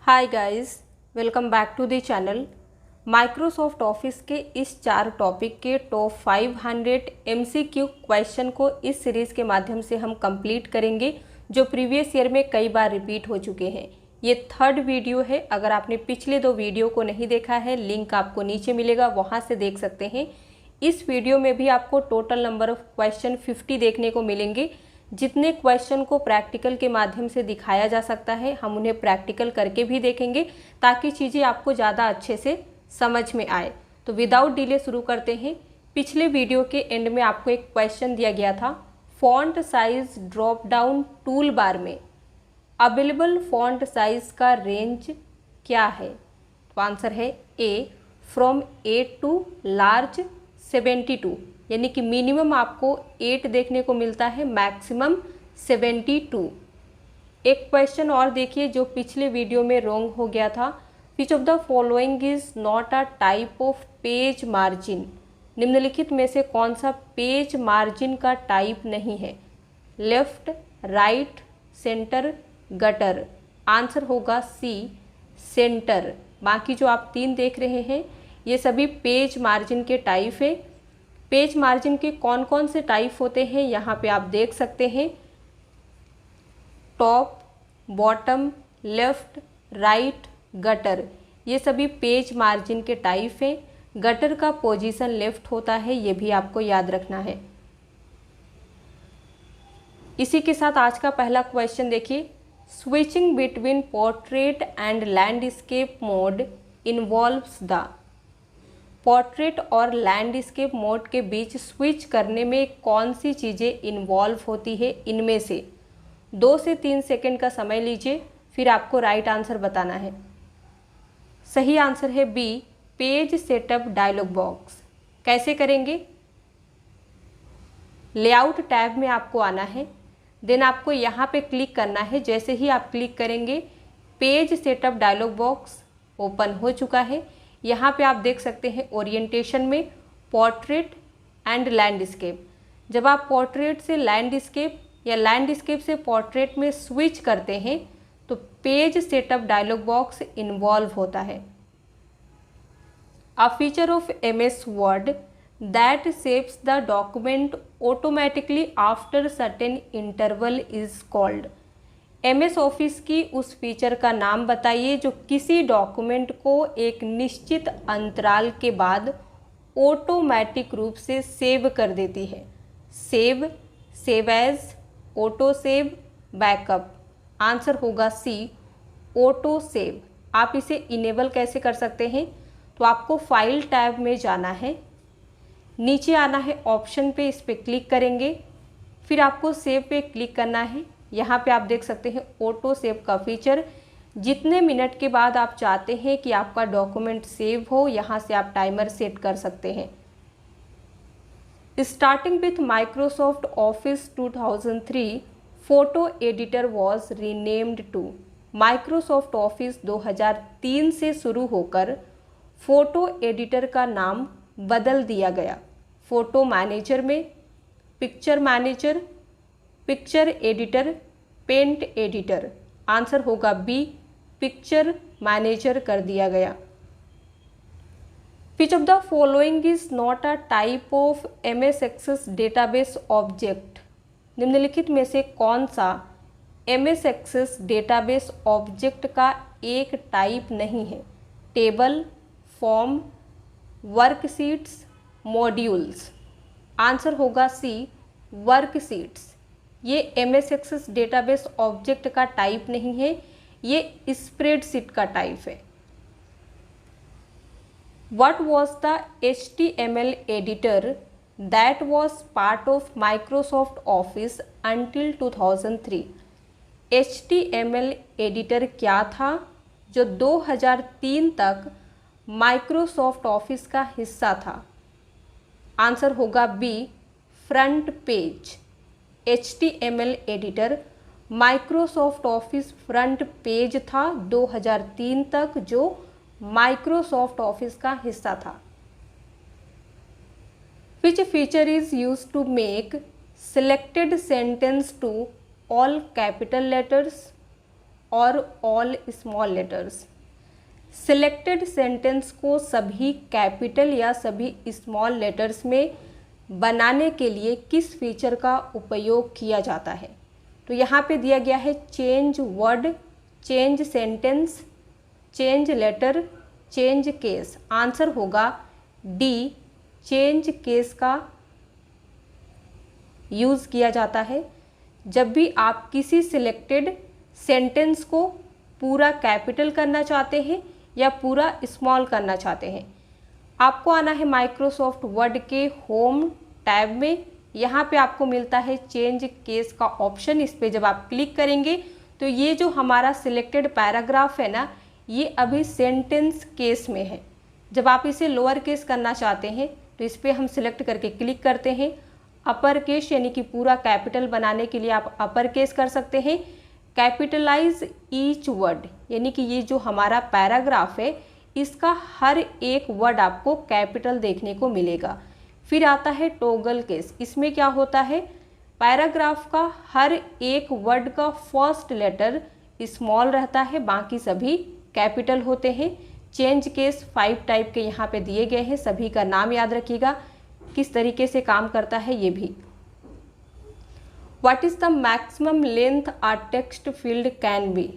Hi guys, welcome back to the channel. Microsoft Office के इस 4 topic के top 500 MCQ question को इस सीरीज़ के माध्यम से हम कंप्लीट करेंगे, जो प्रीवियस ईयर में कई बार रिपीट हो चुके हैं। ये थर्ड वीडियो है। अगर आपने पिछले 2 वीडियो को नहीं देखा है, लिंक आपको नीचे मिलेगा, वहाँ से देख सकते हैं। इस वीडियो में भी आपको टोटल नंबर ऑफ क्वेश्चन 50 देखने को मिलेंगे। जितने क्वेश्चन को प्रैक्टिकल के माध्यम से दिखाया जा सकता है, हम उन्हें प्रैक्टिकल करके भी देखेंगे ताकि चीज़ें आपको ज़्यादा अच्छे से समझ में आए। तो विदाउट डिले शुरू करते हैं। पिछले वीडियो के एंड में आपको एक क्वेश्चन दिया गया था, font size drop down tool bar में अवेलेबल फॉन्ट साइज का रेंज क्या है? तो आंसर है ए, फ्रॉम 8 टू लार्ज 72, यानी कि मिनिमम आपको 8 देखने को मिलता है, मैक्सिमम 72। एक क्वेश्चन और देखिए जो पिछले वीडियो में रॉन्ग हो गया था। विच of the following is not a type of page margin? निम्नलिखित में से कौन सा पेज मार्जिन का टाइप नहीं है? Left, right, centre, gutter. Answer होगा सी, सेंटर। बाकी जो आप 3 देख रहे हैं ये सभी पेज मार्जिन के टाइप है। पेज मार्जिन के कौन कौन से टाइप होते हैं यहाँ पे आप देख सकते हैं, top, bottom, left, right, gutter. ये सभी पेज मार्जिन के टाइप हैं। गटर का पोजीशन लेफ्ट होता है, ये भी आपको याद रखना है। इसी के साथ आज का पहला क्वेश्चन देखिए, switching between portrait and landscape mode involves the. Portrait और लैंडस्केप मोड के बीच स्विच करने में कौन सी चीज़ें इन्वॉल्व होती है? इनमें से 2 से 3 सेकंड का समय लीजिए, फिर आपको राइट आंसर बताना है। सही आंसर है B, page setup dialog box. कैसे करेंगे? लेआउट टैब में आपको आना है, देन आपको यहाँ पे क्लिक करना है। जैसे ही आप क्लिक करेंगे page setup dialog box open हो चुका है। यहाँ पे आप देख सकते हैं ओरिएंटेशन में पोर्ट्रेट एंड लैंडस्केप। जब आप पोर्ट्रेट से लैंडस्केप या लैंडस्केप से पोर्ट्रेट में स्विच करते हैं तो page setup dialog box involve होता है। A feature of MS word that saves the document automatically after certain interval is called. MS office की उस फीचर का नाम बताइए जो किसी डॉक्यूमेंट को एक निश्चित अंतराल के बाद ऑटोमेटिक रूप से सेव कर देती है। Save, save as, auto save, backup. Answer होगा सी, ऑटो सेव। आप इसे इनेबल कैसे कर सकते हैं? तो आपको फाइल टैब में जाना है, नीचे आना है ऑप्शन पे, इस पर क्लिक करेंगे, फिर आपको सेव पे क्लिक करना है। यहाँ पे आप देख सकते हैं ऑटो सेव का फीचर। जितने मिनट के बाद आप चाहते हैं कि आपका डॉक्यूमेंट सेव हो, यहाँ से आप टाइमर सेट कर सकते हैं। Starting with Microsoft Office 2003 photo editor was renamed to. Microsoft Office 2003 से शुरू होकर फोटो एडिटर का नाम बदल दिया गया। फोटो मैनेजर में picture manager, picture editor, paint editor. Answer होगा बी, पिक्चर मैनेजर कर दिया गया। Which of the following is not a type of MS Access database object? निम्नलिखित में से कौन सा MS एक्सेस डेटाबेस ऑब्जेक्ट का एक टाइप नहीं है? Table, form, worksheets, modules. Answer होगा सी, वर्कशीट्स। ये MS एक्सेस डेटाबेस ऑब्जेक्ट का टाइप नहीं है, ये स्प्रेडशीट का टाइप है। What was the HTML editor that was part of Microsoft Office until 2003? HTML editor क्या था जो 2003 तक माइक्रोसॉफ्ट ऑफिस का हिस्सा था? आंसर होगा B, front page. HTML editor Microsoft Office front page था 2003 तक, जो माइक्रोसॉफ्ट ऑफिस का हिस्सा था। Which feature is used to make selected sentence to all capital letters? और all small letters. Selected sentence को सभी कैपिटल या सभी स्मॉल लेटर्स में बनाने के लिए किस फीचर का उपयोग किया जाता है? तो यहाँ पे दिया गया है change word, change sentence, change letter, change case. Answer होगा डी, चेंज केस का यूज़ किया जाता है जब भी आप किसी सिलेक्टेड सेंटेंस को पूरा कैपिटल करना चाहते हैं या पूरा स्मॉल करना चाहते हैं। आपको आना है माइक्रोसॉफ्ट वर्ड के होम टैब में। यहाँ पे आपको मिलता है चेंज केस का ऑप्शन। इस पे जब आप क्लिक करेंगे तो ये जो हमारा सिलेक्टेड पैराग्राफ है ना, ये अभी सेंटेंस केस में है। जब आप इसे लोअर केस करना चाहते हैं तो इस पर हम सिलेक्ट करके क्लिक करते हैं। अपर केस यानी कि पूरा कैपिटल बनाने के लिए आप अपर केस कर सकते हैं। कैपिटलाइज ईच वर्ड यानी कि ये जो हमारा पैराग्राफ है इसका हर एक वर्ड आपको कैपिटल देखने को मिलेगा। फिर आता है टॉगल केस। इसमें क्या होता है, पैराग्राफ का हर एक वर्ड का फर्स्ट लेटर स्मॉल रहता है, बाकी सभी कैपिटल होते हैं। चेंज केस 5 टाइप के यहाँ पे दिए गए हैं, सभी का नाम याद रखिएगा, किस तरीके से काम करता है ये भी। What is the maximum length a text field can be?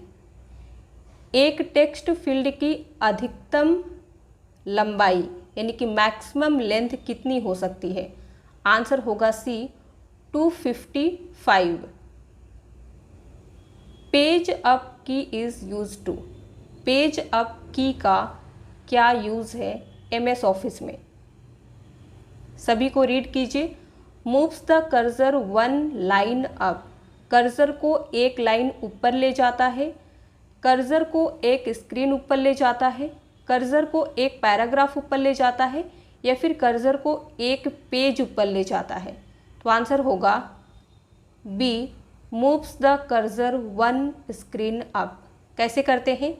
एक टेक्स्ट फील्ड की अधिकतम लंबाई यानी कि मैक्सिमम लेंथ कितनी हो सकती है? आंसर होगा C, 255। Page up key is use to. Page up key का क्या यूज़ है MS ऑफिस में? सभी को रीड कीजिए। Moves the cursor 1 line up. Cursor को एक लाइन ऊपर ले जाता है, कर्सर को एक स्क्रीन ऊपर ले जाता है, कर्सर को एक पैराग्राफ ऊपर ले जाता है, या फिर कर्सर को एक पेज ऊपर ले जाता है। तो आंसर होगा B, moves the cursor 1 screen up. कैसे करते हैं?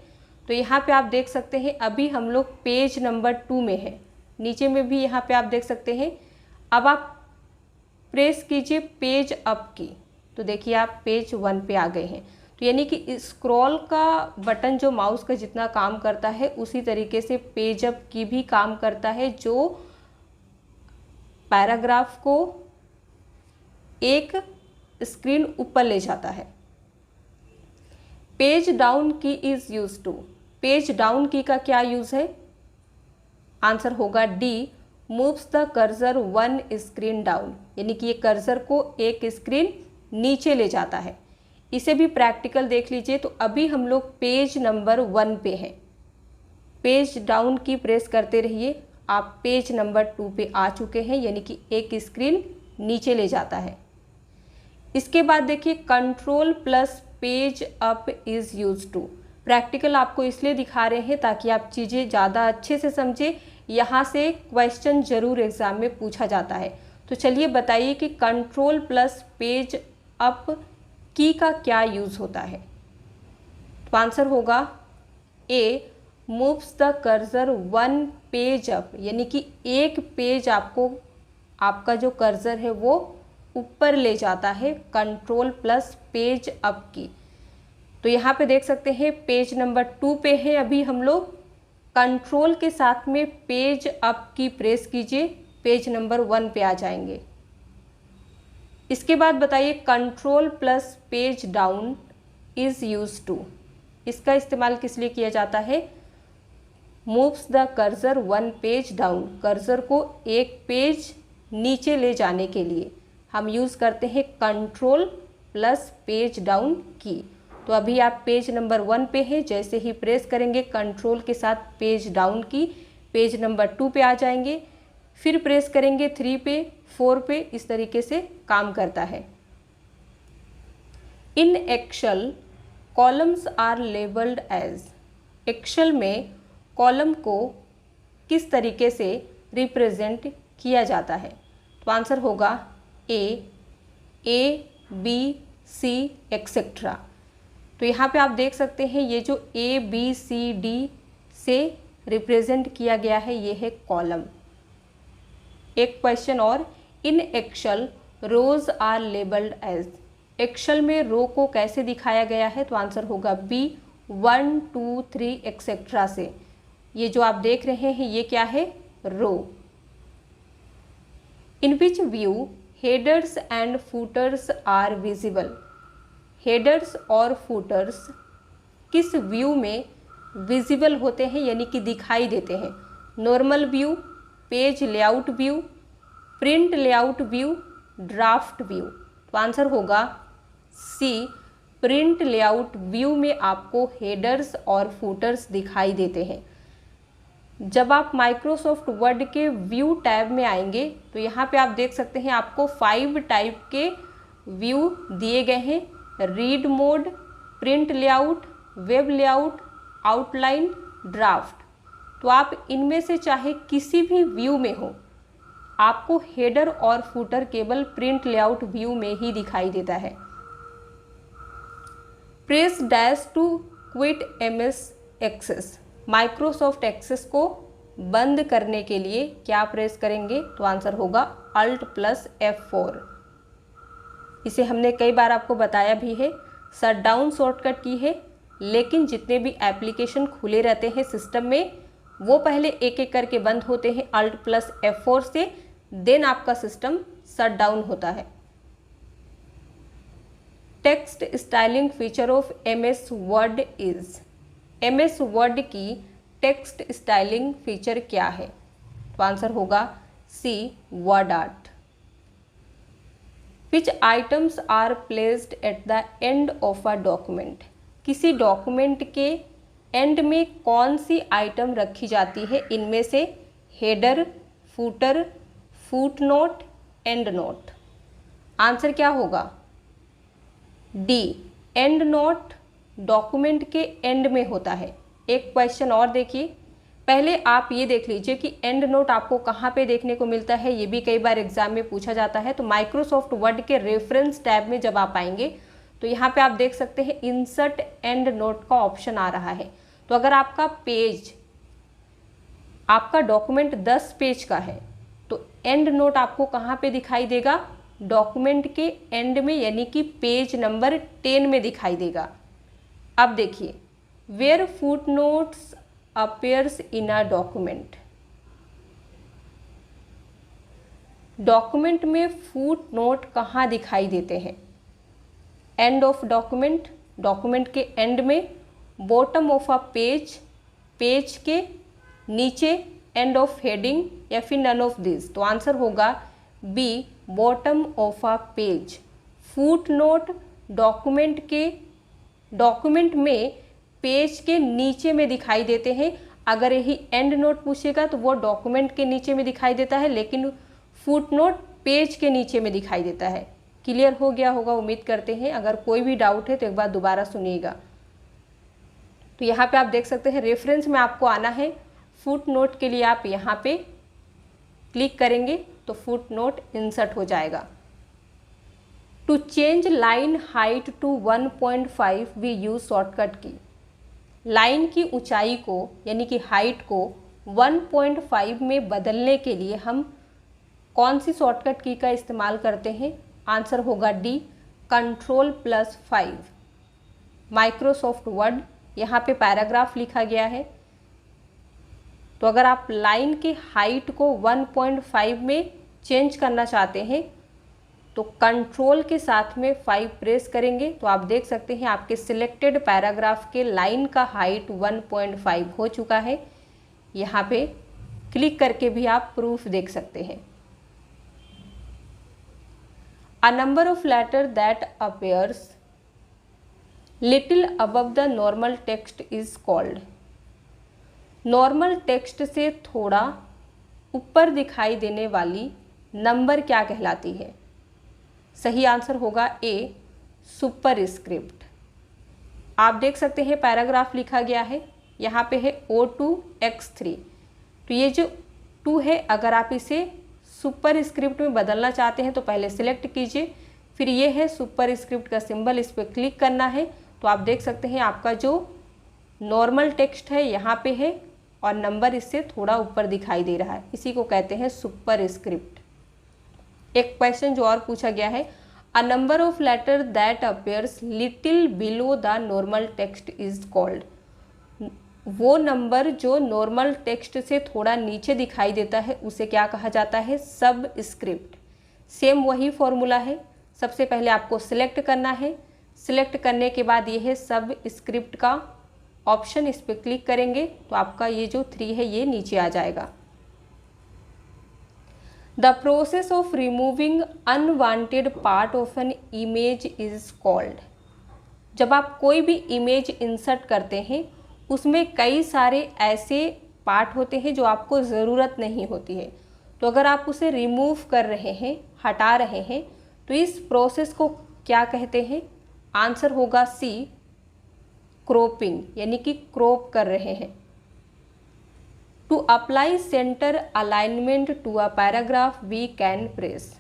तो यहाँ पे आप देख सकते हैं अभी हम लोग पेज नंबर 2 में है, नीचे में भी यहाँ पे आप देख सकते हैं। अब आप प्रेस कीजिए पेज अप की, तो देखिए आप पेज 1 पे आ गए हैं। तो यानी कि स्क्रॉल का बटन जो माउस का जितना काम करता है उसी तरीके से पेज अप की भी काम करता है, जो पैराग्राफ को एक स्क्रीन ऊपर ले जाता है। Page down key is use to. Page down key का क्या यूज है? आंसर होगा D, moves the cursor 1 screen down, यानी कि ये कर्सर को एक स्क्रीन नीचे ले जाता है। इसे भी प्रैक्टिकल देख लीजिए। तो अभी हम लोग पेज नंबर 1 पे हैं। पेज डाउन की प्रेस करते रहिए, आप पेज नंबर 2 पे आ चुके हैं, यानी कि एक स्क्रीन नीचे ले जाता है। इसके बाद देखिए control plus page up is use to. Practical आपको इसलिए दिखा रहे हैं ताकि आप चीज़ें ज़्यादा अच्छे से समझें। यहाँ से क्वेश्चन जरूर एग्जाम में पूछा जाता है। तो चलिए बताइए कि control plus page up key का क्या यूज़ होता है? तो आंसर होगा A, moves the cursor 1 page up, यानी कि एक पेज आपको आपका जो कर्सर है वो ऊपर ले जाता है कंट्रोल प्लस पेज अप की। तो यहाँ पे देख सकते हैं पेज नंबर 2 पे है अभी हम लोग। कंट्रोल के साथ में पेज अप की प्रेस कीजिए, पेज नंबर 1 पे आ जाएंगे। इसके बाद बताइए control plus page down is use to. इसका इस्तेमाल किस लिए किया जाता है? Moves the cursor 1 page down, cursor को एक पेज नीचे ले जाने के लिए हम यूज़ करते हैं कंट्रोल प्लस पेज डाउन की। तो अभी आप पेज नंबर 1 पे हैं, जैसे ही प्रेस करेंगे कंट्रोल के साथ पेज डाउन की, पेज नंबर 2 पे आ जाएंगे। फिर प्रेस करेंगे 3 पे, 4 पे, इस तरीके से काम करता है। In Excel columns are labelled as. Excel में कॉलम को किस तरीके से रिप्रेजेंट किया जाता है? तो आंसर होगा ए बी सी एक्सेट्रा। तो यहाँ पे आप देख सकते हैं ये जो ABCD से रिप्रेजेंट किया गया है ये है कॉलम। एक क्वेश्चन और, in Excel rows are labelled as. Excel में रो को कैसे दिखाया गया है, तो आंसर होगा बी 1 2 3 एक्सेट्रा से। ये जो आप देख रहे हैं ये क्या है, row. In which view headers and footers are visible. Headers और फूटर्स किस व्यू में विजिबल होते हैं, यानी कि दिखाई देते हैं। Normal view, page layout view, print layout view, draft view. तो आंसर होगा सी, प्रिंट लेआउट व्यू में आपको हेडर्स और फूटर्स दिखाई देते हैं। जब आप माइक्रोसॉफ्ट वर्ड के व्यू टैब में आएंगे तो यहाँ पे आप देख सकते हैं आपको 5 टाइप के व्यू दिए गए हैं। Read mode, print layout, web layout, outline, draft. तो आप इनमें से चाहे किसी भी व्यू में हो, आपको हेडर और फूटर केवल प्रिंट लेआउट व्यू में ही दिखाई देता है। Press dash to quit MS Access. Microsoft Access को बंद करने के लिए क्या प्रेस करेंगे, तो आंसर होगा Alt + F4। इसे हमने कई बार आपको बताया भी है, शटडाउन शॉर्टकट की है, लेकिन जितने भी एप्लीकेशन खुले रहते हैं सिस्टम में वो पहले एक एक करके बंद होते हैं Alt + F4 से, देन आपका सिस्टम शट डाउन होता है। Text styling feature of MS word is. MS word की टेक्स्ट स्टाइलिंग फीचर क्या है, तो आंसर होगा C, word art. Which items are placed at the end of a document. किसी डॉक्यूमेंट के एंड में कौन सी आइटम रखी जाती है, इनमें से header, footer, foot note, end note. Answer क्या होगा, डी, एंड नोट डॉक्यूमेंट के एंड में होता है। एक क्वेश्चन और देखिए, पहले आप ये देख लीजिए कि एंड नोट आपको कहाँ पे देखने को मिलता है, ये भी कई बार एग्जाम में पूछा जाता है। तो माइक्रोसॉफ्ट वर्ड के रेफरेंस टैब में जब आप आएंगे तो यहाँ पे आप देख सकते हैं इंसर्ट एंड नोट का ऑप्शन आ रहा है। तो अगर आपका पेज, आपका डॉक्यूमेंट 10 पेज का है तो एंड नोट आपको कहाँ पे दिखाई देगा, डॉक्यूमेंट के एंड में, यानी कि पेज नंबर 10 में दिखाई देगा। अब देखिए, where footnotes appears in a document. Document में फुट नोट कहाँ दिखाई देते हैं, एंड ऑफ डॉक्यूमेंट, डॉक्यूमेंट के एंड में, bottom of a page, page के नीचे, एंड ऑफ हेडिंग, या फिर नन ऑफ दिस। तो आंसर होगा B, bottom of a page. Footnote document में पेज के नीचे में दिखाई देते हैं। अगर यही एंड नोट पूछेगा तो वो डॉक्यूमेंट के नीचे में दिखाई देता है, लेकिन फुट नोट पेज के नीचे में दिखाई देता है। क्लियर हो गया होगा उम्मीद करते हैं। अगर कोई भी डाउट है तो एक बार दोबारा सुनिएगा। तो यहाँ पे आप देख सकते हैं रेफरेंस में आपको आना है, फुट नोट के लिए आप यहाँ पे क्लिक करेंगे तो फुट नोट इंसर्ट हो जाएगा। To change line height to 1.5 we use shortcut key. Line की ऊंचाई को, यानी कि हाइट को 1.5 में बदलने के लिए हम कौन सी शॉर्टकट की का इस्तेमाल करते हैं, आंसर होगा डी, Ctrl+5। माइक्रोसॉफ्ट वर्ड, यहाँ पे पैराग्राफ लिखा गया है, तो अगर आप लाइन की हाइट को 1.5 में चेंज करना चाहते हैं तो कंट्रोल के साथ में 5 प्रेस करेंगे तो आप देख सकते हैं आपके सिलेक्टेड पैराग्राफ के लाइन का हाइट 1.5 हो चुका है। यहाँ पे क्लिक करके भी आप प्रूफ देख सकते हैं। A number of letter that appears little above the normal text is called. Normal text से थोड़ा ऊपर दिखाई देने वाली नंबर क्या कहलाती है? सही आंसर होगा ए, सुपरस्क्रिप्ट। आप देख सकते हैं पैराग्राफ लिखा गया है, यहाँ पे है O2X3। तो ये जो 2 है, अगर आप इसे सुपरस्क्रिप्ट में बदलना चाहते हैं तो पहले सिलेक्ट कीजिए, फिर ये है सुपरस्क्रिप्ट का सिंबल, इस पर क्लिक करना है। तो आप देख सकते हैं आपका जो नॉर्मल टेक्स्ट है यहाँ पे है और नंबर इससे थोड़ा ऊपर दिखाई दे रहा है, इसी को कहते हैं सुपरस्क्रिप्ट। एक क्वेश्चन जो और पूछा गया है, A number of letter that appears little below the normal text is called. वो नंबर जो नॉर्मल टेक्स्ट से थोड़ा नीचे दिखाई देता है उसे क्या कहा जाता है? सब स्क्रिप्ट। सेम वही फॉर्मूला है। सबसे पहले आपको सिलेक्ट करना है। सिलेक्ट करने के बाद ये है सब स्क्रिप्ट का ऑप्शन, इस पर क्लिक करेंगे तो आपका ये जो 3 है ये नीचे आ जाएगा। The process of removing unwanted part of an image is called. जब आप कोई भी इमेज इंसर्ट करते हैं उसमें कई सारे ऐसे पार्ट होते हैं जो आपको ज़रूरत नहीं होती है, तो अगर आप उसे रिमूव कर रहे हैं, हटा रहे हैं, तो इस प्रोसेस को क्या कहते हैं? आंसर होगा सी, क्रॉपिंग, यानी कि क्रॉप कर रहे हैं। To apply centre alignment to a paragraph we can press.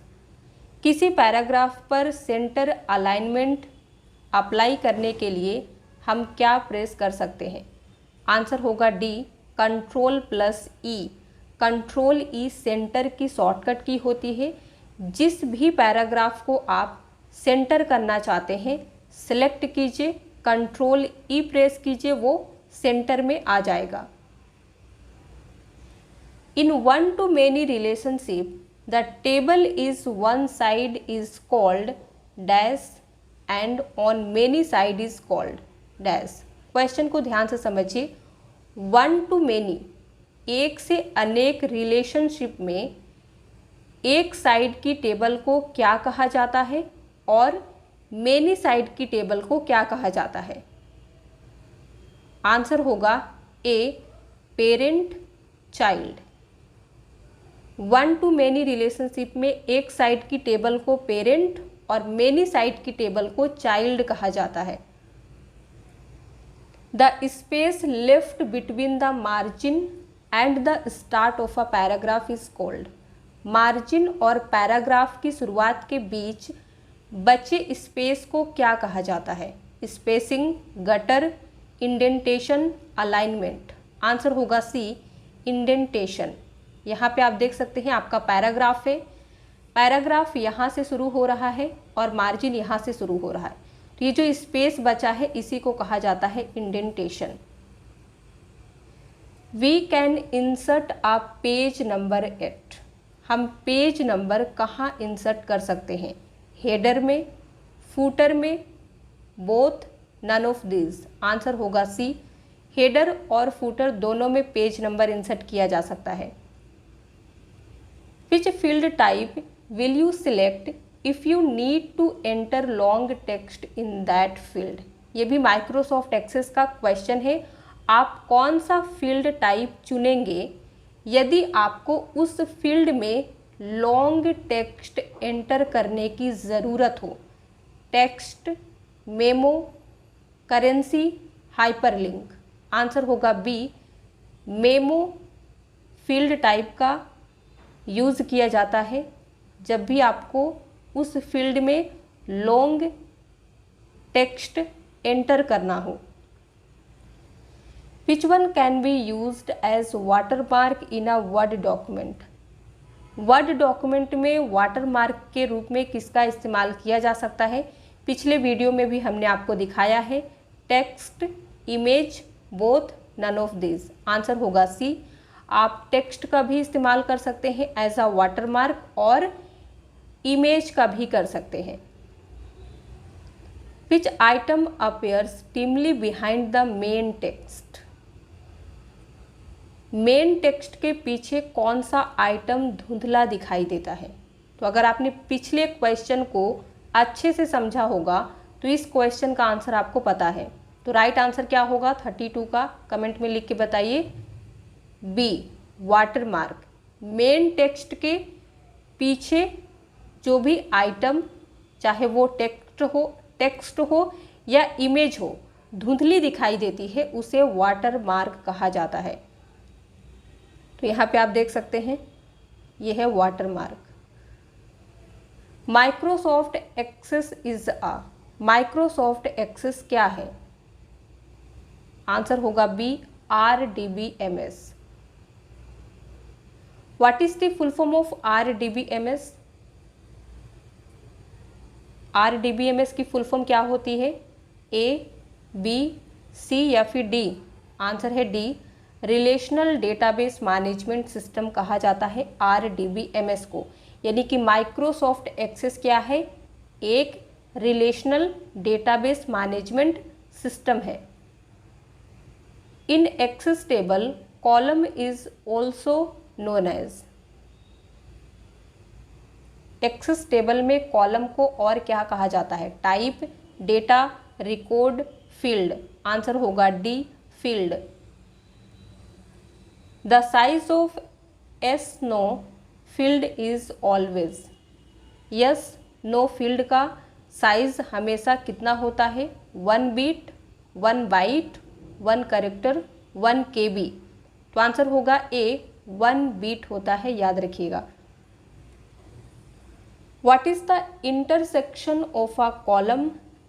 किसी पैराग्राफ पर सेंटर अलाइनमेंट अप्लाई करने के लिए हम क्या प्रेस कर सकते हैं? आंसर होगा डी, Ctrl+E। Ctrl+E सेंटर की शॉर्टकट की होती है। जिस भी पैराग्राफ को आप सेंटर करना चाहते हैं सिलेक्ट कीजिए, Ctrl+E प्रेस कीजिए, वो सेंटर में आ जाएगा। In one to many relationship the table is one side is called dash and on many side is called dash. Question को ध्यान से समझिए। वन टू मेनी, एक से अनेक रिलेशनशिप में एक साइड की टेबल को क्या कहा जाता है और मेनी साइड की टेबल को क्या कहा जाता है? आंसर होगा A, parent child. One to many relationship में एक साइड की टेबल को पेरेंट और मेनी साइड की टेबल को चाइल्ड कहा जाता है। The space left between the margin and the start of a paragraph is called. Margin और पैराग्राफ की शुरुआत के बीच बचे स्पेस को क्या कहा जाता है? Spacing, gutter, indentation, alignment. Answer होगा सी, इंडेंटेशन। यहाँ पे आप देख सकते हैं आपका पैराग्राफ है, पैराग्राफ यहाँ से शुरू हो रहा है और मार्जिन यहाँ से शुरू हो रहा है, तो ये जो स्पेस बचा है इसी को कहा जाता है indentation. We can insert a page number 8। हम पेज नंबर कहाँ इंसर्ट कर सकते हैं? हेडर में, फूटर में, both, none of this. Answer होगा सी, हेडर और फूटर दोनों में पेज नंबर इंसर्ट किया जा सकता है। Which field type will you select if you need to enter long text in that field? ये भी माइक्रोसॉफ्ट एक्सेस का क्वेश्चन है। आप कौन सा फील्ड टाइप चुनेंगे यदि आपको उस फील्ड में लॉन्ग टेक्स्ट एंटर करने की ज़रूरत हो? Text, memo, currency, hyperlink. Answer होगा बी, मेमो फील्ड टाइप का यूज़ किया जाता है जब भी आपको उस फील्ड में लॉन्ग टेक्स्ट एंटर करना हो। Which one can be used as watermark in a Word document? Word document में वाटरमार्क के रूप में किसका इस्तेमाल किया जा सकता है? पिछले वीडियो में भी हमने आपको दिखाया है। Text, image, both, none of this. Answer होगा सी। आप टेक्स्ट का भी इस्तेमाल कर सकते हैं एज अ वाटरमार्क और इमेज का भी कर सकते हैं। विच item appears dimly behind the main text? Main text के पीछे कौन सा आइटम धुंधला दिखाई देता है? तो अगर आपने पिछले क्वेश्चन को अच्छे से समझा होगा तो इस क्वेश्चन का आंसर आपको पता है। तो राइट आंसर क्या होगा 32 का? कमेंट में लिख के बताइए। B, watermark. मेन टेक्स्ट के पीछे जो भी आइटम, चाहे वो टेक्स्ट हो या इमेज हो, धुंधली दिखाई देती है उसे वाटरमार्क कहा जाता है। तो यहाँ पे आप देख सकते हैं ये है watermark. Microsoft Access is a. Microsoft Access क्या है? आंसर होगा B, RDBMS। What is the full form of RDBMS? RDBMS की फुल फॉर्म क्या होती है? A, B, C या फिर D? आंसर है D, relational database management system कहा जाता है RDBMS को। यानी कि माइक्रोसॉफ्ट एक्सेस क्या है? एक रिलेशनल डेटाबेस मैनेजमेंट सिस्टम है। In access table column is also known as. Access table में कॉलम को और क्या कहा जाता है? Type, data, record, field. Answer होगा D, field. The size of yes no field is always. Yes no field का साइज हमेशा कितना होता है? 1 बीट, 1 बाइट, 1 कैरेक्टर, 1 KB। तो आंसर होगा ए, 1 बीट होता है, याद रखिएगा। What is the intersection of a column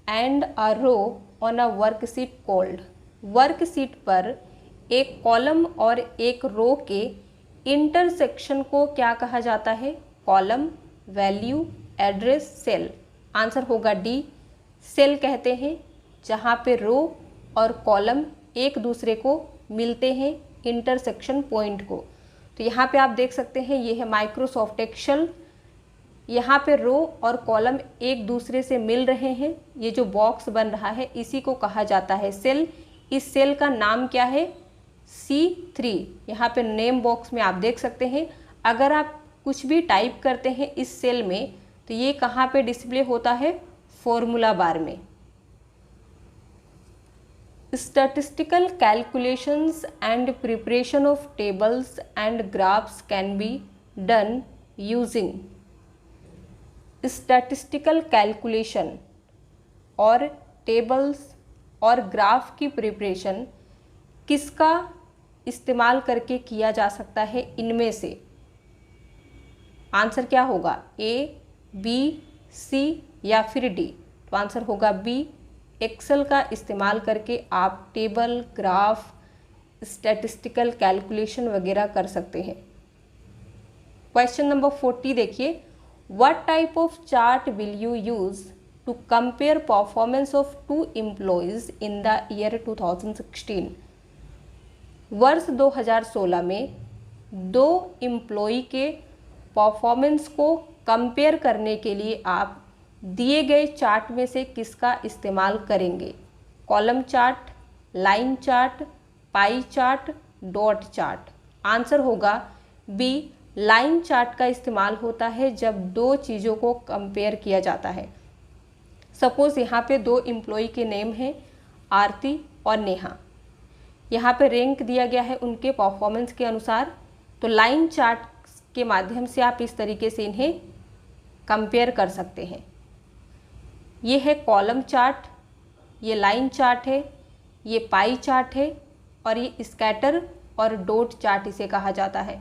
and a row on a worksheet called? Worksheet पर एक कॉलम और एक रो के इंटरसेक्शन को क्या कहा जाता है? Column, value, address, cell. Answer होगा डी, सेल कहते हैं जहाँ पे रो और कॉलम एक दूसरे को मिलते हैं, इंटरसेक्शन पॉइंट को। तो यहाँ पे आप देख सकते हैं ये है माइक्रोसॉफ्ट एक्सेल। यहाँ पे रो और कॉलम एक दूसरे से मिल रहे हैं, ये जो बॉक्स बन रहा है इसी को कहा जाता है सेल। इस सेल का नाम क्या है? C3। यहाँ पे नेम बॉक्स में आप देख सकते हैं। अगर आप कुछ भी टाइप करते हैं इस सेल में तो ये कहाँ पे डिस्प्ले होता है? फॉर्मूला बार में। Statistical calculations and preparation of tables and graphs can be done using. Statistical calculation और टेबल्स और ग्राफ की प्रिपरेशन किसका इस्तेमाल करके किया जा सकता है इनमें से? आंसर क्या होगा? ए, बी, सी या फिर डी? तो आंसर होगा बी, एक्सेल का इस्तेमाल करके आप टेबल, ग्राफ, स्टैटिस्टिकल कैलकुलेशन वगैरह कर सकते हैं। क्वेश्चन नंबर 40 देखिए। What type of chart will you use to compare performance of 2 employees in the year 2016? वर्ष 2016 में 2 एम्प्लॉई के परफॉर्मेंस को कंपेयर करने के लिए आप दिए गए चार्ट में से किसका इस्तेमाल करेंगे? Column chart, line chart, pie chart, dot chart. Answer होगा बी, लाइन चार्ट का इस्तेमाल होता है जब 2 चीज़ों को कंपेयर किया जाता है। सपोज़ यहाँ पे 2 एम्प्लॉई के नेम हैं, आरती और नेहा। यहाँ पे रैंक दिया गया है उनके परफॉर्मेंस के अनुसार। तो लाइन चार्ट के माध्यम से आप इस तरीके से इन्हें कंपेयर कर सकते हैं। ये है कॉलम चार्ट, ये लाइन चार्ट है, ये पाई चार्ट है और ये स्कैटर और डॉट चार्ट इसे कहा जाता है।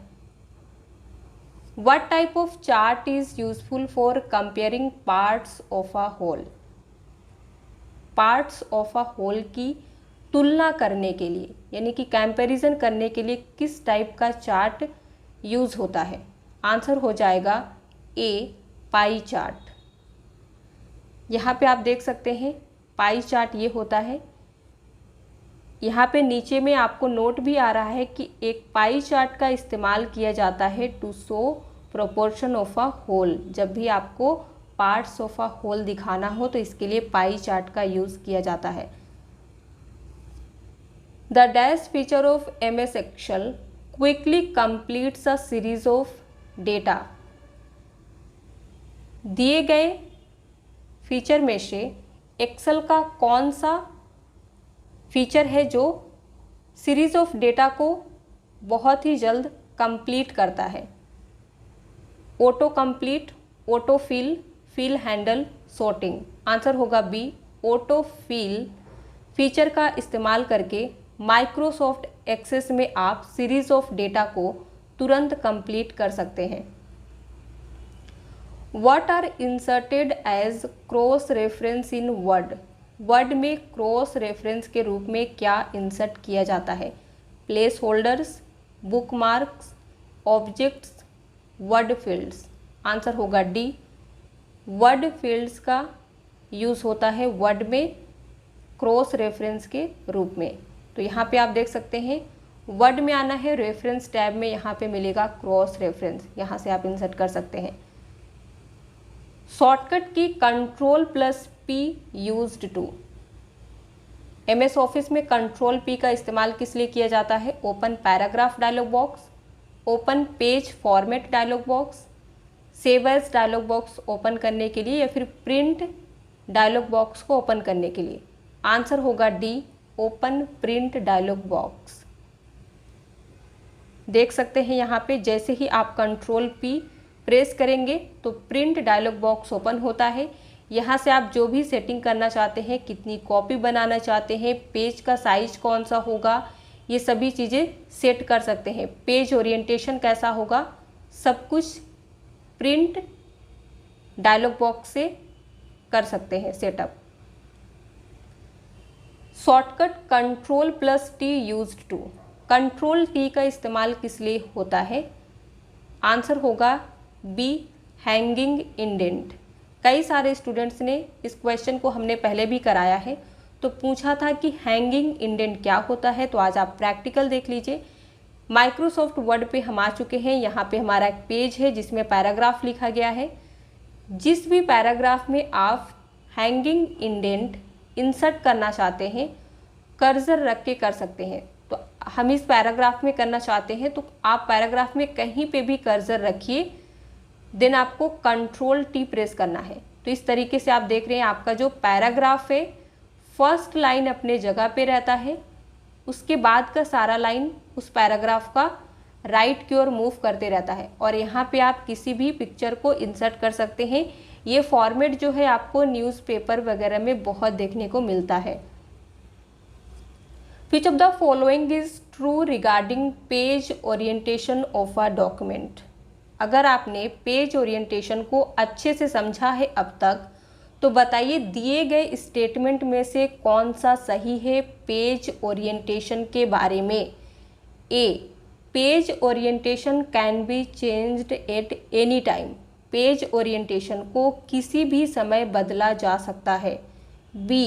What type of chart is useful for comparing parts of a whole? Parts of a whole की तुलना करने के लिए यानी कि कंपैरिजन करने के लिए किस टाइप का चार्ट यूज़ होता है? आंसर हो जाएगा ए, पाई चार्ट। यहाँ पे आप देख सकते हैं पाई चार्ट ये होता है। यहाँ पे नीचे में आपको नोट भी आ रहा है कि एक पाई चार्ट का इस्तेमाल किया जाता है to show proportion of a whole. जब भी आपको पार्ट्स ऑफ अ होल दिखाना हो तो इसके लिए पाई चार्ट का यूज़ किया जाता है। The dash feature of MS Excel quickly completes a series of data. दिए गए फीचर में से एक्सेल का कौन सा फीचर है जो सीरीज ऑफ डेटा को बहुत ही जल्द कंप्लीट करता है? Auto complete, auto fill, fill handle, sorting. Answer होगा बी, ऑटो फिल फीचर का इस्तेमाल करके माइक्रोसॉफ्ट एक्सेस में आप सीरीज ऑफ डेटा को तुरंत कंप्लीट कर सकते हैं। What are inserted as cross reference in Word? Word में क्रॉस रेफरेंस के रूप में क्या इंसर्ट किया जाता है? Placeholders, bookmarks, objects, Word fields. Answer होगा डी, वर्ड फील्ड्स का यूज़ होता है वर्ड में क्रॉस रेफरेंस के रूप में। तो यहाँ पे आप देख सकते हैं वर्ड में आना है, रेफरेंस टैब में यहाँ पे मिलेगा क्रॉस रेफरेंस, यहाँ से आप इंसर्ट कर सकते हैं। शॉर्टकट की Ctrl+P used to. MS office में Ctrl+P का इस्तेमाल किस लिए किया जाता है? Open paragraph dialog box, open page format dialog box, save as dialog box open करने के लिए, या फिर प्रिंट डायलॉग बॉक्स को ओपन करने के लिए। आंसर होगा D, open print dialog box. देख सकते हैं यहाँ पे जैसे ही आप Ctrl+P प्रेस करेंगे तो प्रिंट डायलॉग बॉक्स ओपन होता है। यहाँ से आप जो भी सेटिंग करना चाहते हैं, कितनी कॉपी बनाना चाहते हैं, पेज का साइज कौन सा होगा, ये सभी चीज़ें सेट कर सकते हैं। पेज ओरिएंटेशन कैसा होगा, सब कुछ प्रिंट डायलॉग बॉक्स से कर सकते हैं setup. Shortcut Ctrl+T used to. Ctrl+T का इस्तेमाल किस लिए होता है? आंसर होगा बी, हैंगिंग इंडेंट। कई सारे स्टूडेंट्स ने इस क्वेश्चन को हमने पहले भी कराया है, तो पूछा था कि हैंगिंग इंडेंट क्या होता है। तो आज आप प्रैक्टिकल देख लीजिए। माइक्रोसॉफ्ट वर्ड पे हम आ चुके हैं। यहाँ पे हमारा एक पेज है जिसमें पैराग्राफ लिखा गया है। जिस भी पैराग्राफ में आप हैंगिंग इंडेंट इंसर्ट करना चाहते हैं, कर्सर रख के कर सकते हैं। तो हम इस पैराग्राफ में करना चाहते हैं, तो आप पैराग्राफ में कहीं पे भी कर्सर रखिए, देन आपको Ctrl+T प्रेस करना है। तो इस तरीके से आप देख रहे हैं आपका जो पैराग्राफ है, फर्स्ट लाइन अपने जगह पे रहता है, उसके बाद का सारा लाइन उस पैराग्राफ का राइट की ओर मूव करते रहता है। और यहाँ पे आप किसी भी पिक्चर को इंसर्ट कर सकते हैं। ये फॉर्मेट जो है आपको न्यूज़पेपर वगैरह में बहुत देखने को मिलता है। Which of the following is true regarding page orientation of a document? अगर आपने पेज ओरिएंटेशन को अच्छे से समझा है अब तक, तो बताइए दिए गए स्टेटमेंट में से कौन सा सही है पेज ओरिएंटेशन के बारे में। A, page orientation can be changed at any time. Page orientation को किसी भी समय बदला जा सकता है। B,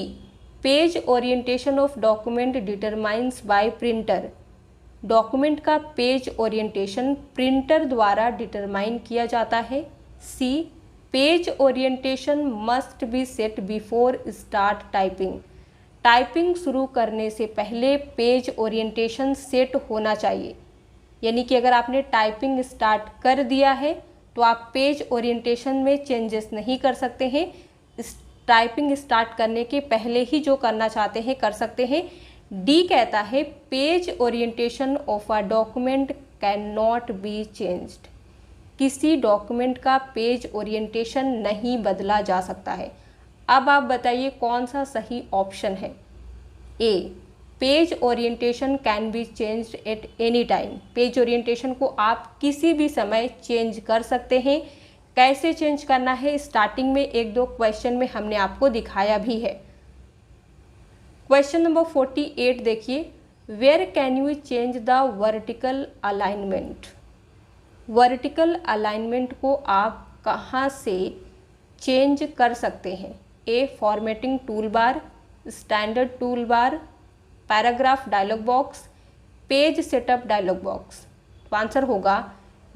page orientation of document determines by printer. Document का पेज ओरिएंटेशन प्रिंटर द्वारा डिटरमाइन किया जाता है। C, page orientation must be set before start typing. Typing शुरू करने से पहले पेज ओरिएंटेशन सेट होना चाहिए। यानी कि अगर आपने टाइपिंग स्टार्ट कर दिया है तो आप पेज ओरिएंटेशन में चेंजेस नहीं कर सकते हैं। टाइपिंग स्टार्ट करने के पहले ही जो करना चाहते हैं कर सकते हैं। डी कहता है page orientation of a document can not be changed. किसी डॉक्यूमेंट का पेज ओरिएंटेशन नहीं बदला जा सकता है। अब आप बताइए कौन सा सही ऑप्शन है। A, page orientation can be changed at any time. Page orientation को आप किसी भी समय चेंज कर सकते हैं। कैसे चेंज करना है, स्टार्टिंग में एक दो क्वेश्चन में हमने आपको दिखाया भी है। क्वेश्चन नंबर 48 देखिए, where can you change the vertical alignment. Vertical alignment को आप कहाँ से चेंज कर सकते हैं। A, formatting tool bar, standard tool bar, paragraph dialog box, page setup dialog box. तो आंसर होगा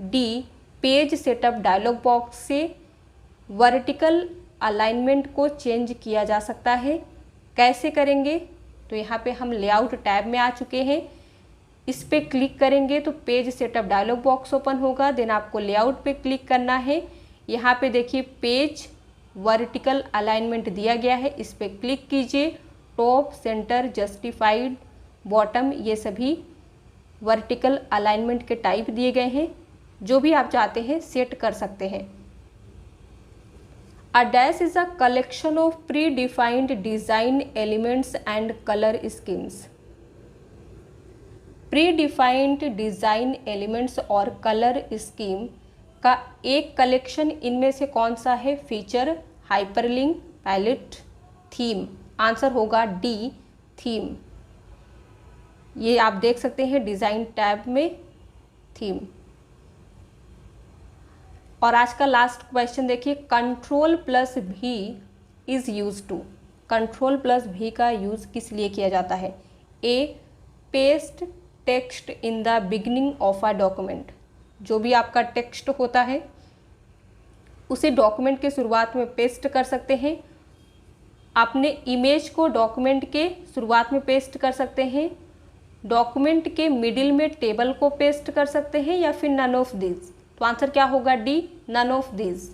D, page setup dialog box से वर्टिकल अलाइनमेंट को चेंज किया जा सकता है। कैसे करेंगे, तो यहाँ पे हम लेआउट टैब में आ चुके हैं। इस पे क्लिक करेंगे तो page setup dialog box open होगा। देन आपको लेआउट पे क्लिक करना है। यहाँ पे देखिए पेज वर्टिकल अलाइनमेंट दिया गया है, इस पे क्लिक कीजिए। टॉप, सेंटर, जस्टिफाइड, बॉटम, ये सभी वर्टिकल अलाइनमेंट के टाइप दिए गए हैं। जो भी आप चाहते हैं सेट कर सकते हैं। A dash is a collection of predefined design elements and color schemes. Predefined design elements और कलर स्कीम का एक कलेक्शन इनमें से कौन सा है। Feature, hyperlink, palette, theme. Answer होगा डी, थीम। ये आप देख सकते हैं डिज़ाइन टैब में थीम। और आज का लास्ट क्वेश्चन देखिए, Ctrl+V is used to. Control plus भी का यूज़ किस लिए किया जाता है? A, paste text in the beginning of a document. जो भी आपका टेक्स्ट होता है उसे डॉक्यूमेंट के शुरुआत में पेस्ट कर सकते हैं। आपने इमेज को डॉक्यूमेंट के शुरुआत में पेस्ट कर सकते हैं, डॉक्यूमेंट के मिडिल में टेबल को पेस्ट कर सकते हैं, या फिर नन ऑफ दिस। तो आंसर क्या होगा? D, none of this.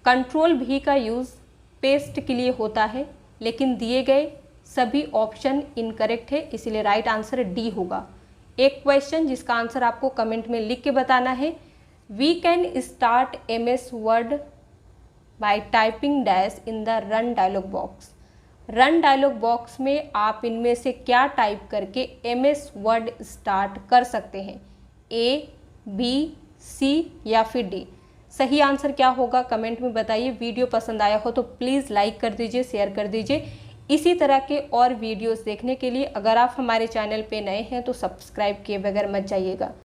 Control भी का यूज़ पेस्ट के लिए होता है, लेकिन दिए गए सभी ऑप्शन इनकरेक्ट है, इसलिए राइट आंसर डी होगा। एक क्वेश्चन जिसका आंसर आपको कमेंट में लिख के बताना है। We can start MS word by typing dash in the run dialog box. Run dialog box में आप इनमें से क्या टाइप करके MS वर्ड स्टार्ट कर सकते हैं? A, B, C या फिर D? सही आंसर क्या होगा कमेंट में बताइए। वीडियो पसंद आया हो तो प्लीज़ लाइक कर दीजिए, शेयर कर दीजिए। इसी तरह के और वीडियोस देखने के लिए अगर आप हमारे चैनल पे नए हैं तो सब्सक्राइब किए बगैर मत जाइएगा।